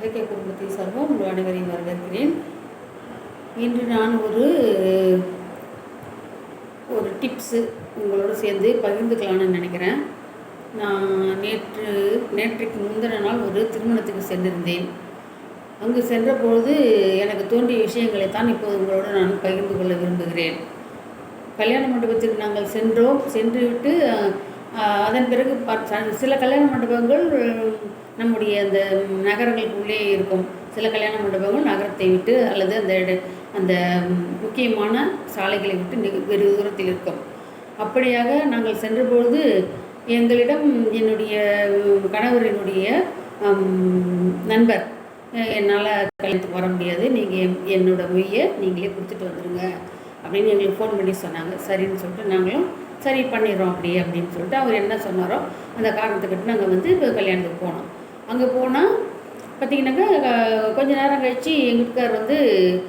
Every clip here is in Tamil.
இலக்கிய குடும்பத்தை சார்பாக உங்கள் அனைவரையும் வரவேற்கிறேன். இன்று நான் ஒரு டிப்ஸு உங்களோடு சேர்ந்து பகிர்ந்துக்கலான்னு நினைக்கிறேன். நான் நேற்றைக்கு முந்தின நாள் ஒரு திருமணத்துக்கு சென்றிருந்தேன். அங்கு சென்றபொழுது எனக்கு தோன்றிய விஷயங்களை தான் இப்போது உங்களோடு நான் பகிர்ந்து கொள்ள விரும்புகிறேன். கல்யாண மண்டபத்துக்கு நாங்கள் சென்றுவிட்டு அதன் பிறகு சில கல்யாண மண்டபங்கள் நம்முடைய அந்த நகரங்களுக்குள்ளே இருக்கும். சில கல்யாண மண்டபங்கள் நகரத்தை விட்டு அல்லது அந்த முக்கியமான சாலைகளை விட்டு வெகு தூரத்தில் இருக்கும். அப்படியாக நாங்கள் சென்றபொழுது எங்களிடம் என்னுடைய கணவரினுடைய நண்பர், என்னால் கல்யாணத்துக்கு வர முடியாது, நீங்கள் என்னோட மொய்யை நீங்களே கொடுத்துட்டு வந்துடுங்க அப்படின்னு எங்களுக்கு ஃபோன் பண்ணி சொன்னாங்க. சரின்னு சொல்லிட்டு நாங்களும் சரி பண்ணிடுறோம் அப்படின்னு சொல்லிட்டு அவர் என்ன சொன்னாரோ அந்த காரணத்துக்கிட்ட நாங்கள் இப்போ கல்யாணத்துக்கு போனோம். அங்கே போனால் பார்த்திங்கனாக்கா கொஞ்ச நேரம் கழித்து எங்கள் வீட்டுக்கார்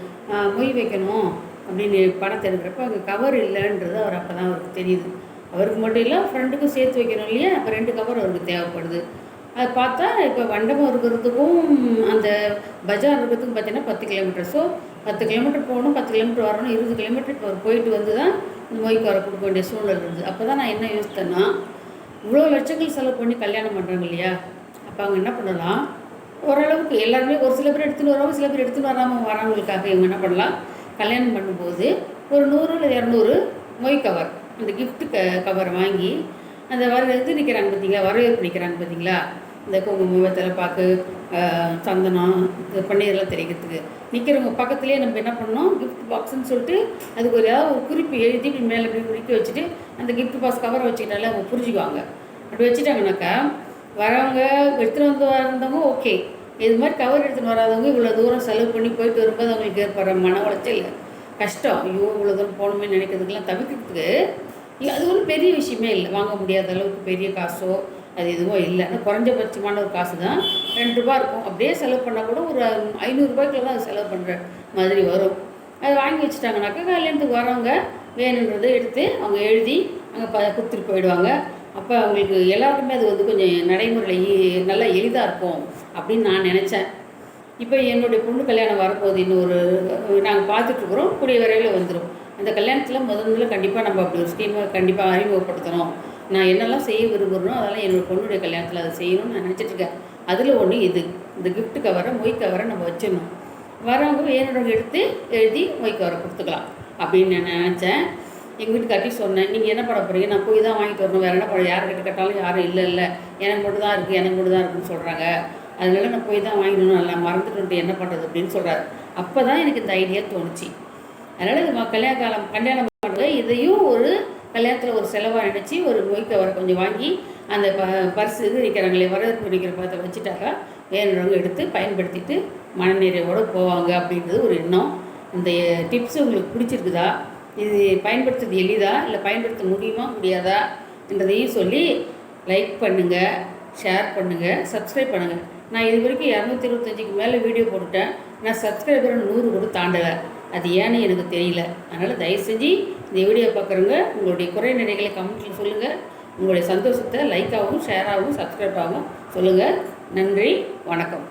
மொய் வைக்கணும் அப்படின்னு பணத்தை எடுக்கிறப்ப அங்கே கவர் இல்லைன்றது அப்போ தான் அவருக்கு தெரியுது. அவருக்கு மட்டும் இல்லை, ஃப்ரெண்டுக்கும் சேர்த்து வைக்கணும் இல்லையா, அப்போ 2 கவர் அவருக்கு தேவைப்படுது. அது பார்த்தா இப்போ மண்டபம் இருக்கிறதுக்கும் அந்த பஜார் இருக்கிறதுக்கும் பார்த்திங்கன்னா 10 கிலோமீட்டர். ஸோ 10 கிலோமீட்டர் போகணும், 10 கிலோமீட்டர் வரணும், 20 கிலோமீட்டர் இப்போ போயிட்டு வந்து தான் இந்த மொய்க்கு வர கொடுக்க வேண்டிய சூழ்நிலை இருந்தது. அப்போ தான் நான் என்ன யோசித்தேன்னா, இவ்வளோ லட்சங்கள் செலவு பண்ணி கல்யாணம் பண்ணுறாங்க இல்லையா, அப்போ அவங்க என்ன பண்ணலாம், ஓரளவுக்கு எல்லாருமே ஒரு சில பேர் எடுத்துகிட்டு வருவாங்க, சில பேர் எடுத்துகிட்டு வராமல் வரவங்களுக்காக இவங்க என்ன பண்ணலாம், கல்யாணம் பண்ணும்போது ஒரு 100 இல்லை 200 மொய் கவர், அந்த கிஃப்ட்டு கவர் வாங்கி அந்த நிற்கிறாங்க பார்த்தீங்களா, வரவேற்பு நிற்கிறாங்க பார்த்தீங்களா, இந்த குங்குமம், வெத்தலை பாக்கு, சந்தனம், இந்த பன்னீரெல்லாம் தெரிவிக்கிறதுக்கு நிற்கிறவங்க பக்கத்துலேயே நம்ம என்ன பண்ணோம், கிஃப்ட் பாக்ஸ்ன்னு சொல்லிட்டு அதுக்கு ஏதாவது ஒரு குறிப்பு எழுதி இப்படி மேலே இப்படி முடிக்க வச்சுட்டு அந்த கிஃப்ட் பாக்ஸ் கவரை வச்சுக்கிட்டாலே அவங்க புரிஞ்சுக்குவாங்க. அப்படி வச்சுட்டாங்கனாக்கா வரவங்க எடுத்துகிட்டு வந்தவங்க ஓகே, இது மாதிரி கவர் எடுத்துகிட்டு வராதவங்க இவ்வளோ தூரம் செலவு பண்ணி போயிட்டு வரும்போது அவங்களுக்கு ஏற்படுற மன உளைச்சல், கஷ்டம், ஐயோ இவ்வளோ தூரம் போகணுமே நினைக்கிறதுக்கெல்லாம் தவிர்க்கிறதுக்கு அது ஒன்றும் பெரிய விஷயமே இல்லை. வாங்க முடியாத அளவுக்கு பெரிய காசோ அது எதுவும் இல்லை. ஆனால் குறைஞ்சபட்சமான ஒரு காசு தான், 2 ரூபா இருக்கும். அப்படியே செலவு பண்ணால் கூட ஒரு 500 ரூபாய்க்குள்ள தான் அது செலவு பண்ணுற மாதிரி வரும். அது வாங்கி வச்சுட்டாங்கனாக்கா கல்யாணத்துக்கு வரவங்க வேணுன்றதை எடுத்து அவங்க எழுதி அங்கே கொடுத்துட்டு போயிடுவாங்க. அப்போ அவங்களுக்கு எல்லாருக்குமே அது கொஞ்சம் நடைமுறையில் நல்லா எளிதாக இருக்கும் அப்படின்னு நான் நினச்சேன். இப்போ என்னுடைய பொண்ணு கல்யாணம் வரப்போகுது, இன்னொரு நாங்கள் பார்த்துட்ருக்குறோம், கூடிய விரைவில் வந்துடும். அந்த கல்யாணத்தில் முதல்ல கண்டிப்பாக நம்ம அப்படி ஒரு ஸ்கீமை கண்டிப்பாக அறிமுகப்படுத்தணும். நான் என்னெல்லாம் செய்ய விரும்புகிறனோ அதெல்லாம் என்னோடய பொண்ணுடைய கல்யாணத்தில் அதை செய்யணும்னு நான் நினச்சிட்ருக்கேன். அதில் ஒன்று இந்த கிஃப்ட் கவரை, மொய் கவரை நம்ம வச்சிடணும். வரவங்க வேணுறவங்க எடுத்து எழுதி மொய் கவரை கொடுத்துக்கலாம் அப்படின்னு நான் நினச்சேன். எங்கள் வீட்டுக்காட்டி சொன்னேன், நீங்கள் என்ன பண்ண போகிறீங்க, நான் போய் தான் வாங்கிட்டு வரணும், வேறு என்ன பண்ண, யார்கிட்ட கேட்டாலும் யாரும் இல்லை எனக்கு மட்டும் தான் இருக்குது, எனக்கு மட்டும் தான் இருக்குதுன்னு சொல்கிறாங்க, அதனால நான் போய் தான் வாங்கிடணும், நல்லா மறந்துட்டு என்ன பண்ணுறது அப்படின்னு சொல்கிறாரு. அப்போ தான் எனக்கு இந்த ஐடியா தோணுச்சு. அதனால் இது கல்யாணம் பண்ணுறது இதையும் ஒரு கல்யாணத்தில் ஒரு செலவாக நினச்சி ஒரு மொய் கவரை கொஞ்சம் வாங்கி அந்த பர்ஸு நிற்கிறாங்களே, வரவேற்பு நிற்கிற பார்த்து வச்சுட்டாக்கா வேணுறவங்க எடுத்து பயன்படுத்திட்டு மனநிறைவோடு போவாங்க அப்படின்றது ஒரு எண்ணம். இந்த டிப்ஸ் உங்களுக்கு பிடிச்சிருக்குதா, இது பயன்படுத்துறது எளிதா இல்லை பயன்படுத்த முடியுமா முடியாதா என்றதையும் சொல்லி லைக் பண்ணுங்கள், ஷேர் பண்ணுங்கள், சப்ஸ்கிரைப் பண்ணுங்கள். நான் இது வரைக்கும் 225க்கு மேலே வீடியோ போட்டுட்டேன். நான் சப்ஸ்கிரைபர் 100 கூட தாண்டலை. அது ஏன்னு எனக்கு தெரியல. அதனால் தயவு செஞ்சு இந்த வீடியோ பார்க்குறவங்க உங்களுடைய குறை நிறைகளை கமெண்ட்டில் சொல்லுங்கள். உங்களுடைய சந்தோஷத்தை லைக்காகவும் ஷேராகவும் சப்ஸ்கிரைப் ஆகும் சொல்லுங்கள். நன்றி, வணக்கம்.